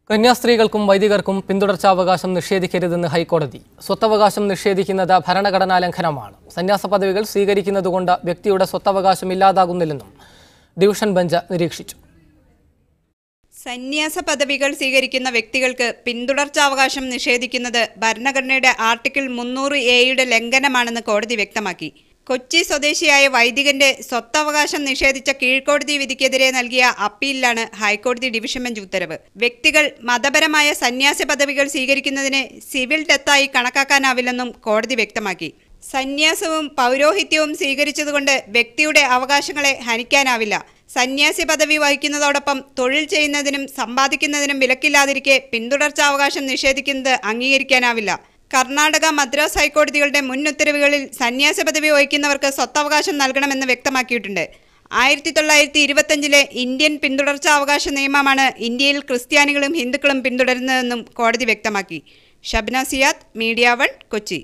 കന്യാസ്ത്രീകൾക്കും വൈദികർക്കും പിന്തുടർച്ചാവകാശം നിഷേധിക്കരുതെന്ന് ഹൈക്കോടതി. സ്വത്തവകാശം നിഷേധിക്കുന്നത് ഭരണഘടനാ ലംഘനമാണ്. സന്യാസ പദവികൾ സ്വീകരിക്കുന്നതുകൊണ്ട് വ്യക്തിയുടെ സ്വത്തവകാശം ഇല്ലാതാകുന്നില്ലെന്നും ഡിവിഷൻ ബെഞ്ച് നിരീക്ഷിച്ചു. സന്യാസ പദവികൾ സ്വീകരിക്കുന്ന വ്യക്തികൾക്ക് പിന്തുടർച്ചാവകാശം നിഷേധിക്കുന്നത് ഭരണഘടനയുടെ ആർട്ടിക്കിൾ 300A ലംഘനമാണെന്ന് കോടതി വ്യക്തമാക്കി. കൊച്ചി സ്വദേശിയായ വൈദികന്റെ സ്വത്തവകാശം നിഷേധിച്ച കീഴ്ക്കോടതി വിധിക്കെതിരെ നൽകിയ അപ്പീലിലാണ് ഹൈക്കോടതി ഡിവിഷൻ ബെഞ്ച് ഉത്തരവ്. വ്യക്തികൾ മതപരമായ സന്യാസ പദവികൾ സ്വീകരിക്കുന്നതിനെ സിവിൽ ഡെത്തായി കണക്കാക്കാനാവില്ലെന്നും കോടതി വ്യക്തമാക്കി. സന്യാസവും പൗരോഹിത്യവും സ്വീകരിച്ചതുകൊണ്ട് വ്യക്തിയുടെ അവകാശങ്ങളെ ഹനിക്കാനാവില്ല. സന്യാസി പദവി വഹിക്കുന്നതോടൊപ്പം തൊഴിൽ ചെയ്യുന്നതിനും സമ്പാദിക്കുന്നതിനും വിലക്കില്ലാതിരിക്കെ പിന്തുടർച്ചാവകാശം നിഷേധിക്കുന്നത് അംഗീകരിക്കാനാവില്ല. കർണാടക, മദ്രാസ് ഹൈക്കോടതികളുടെ മുൻ ഉത്തരവുകളിൽ സന്യാസ പദവി വഹിക്കുന്നവർക്ക് സ്വത്തവകാശം നൽകണമെന്ന് വ്യക്തമാക്കിയിട്ടുണ്ട്. 1925 ഇന്ത്യൻ പിന്തുടർച്ചാവകാശ നിയമമാണ് ഇന്ത്യയിൽ ക്രിസ്ത്യാനികളും ഹിന്ദുക്കളും പിന്തുടരുന്നതെന്നും കോടതി വ്യക്തമാക്കി. ഷബ്ന സിയാദ്, മീഡിയ 1, കൊച്ചി.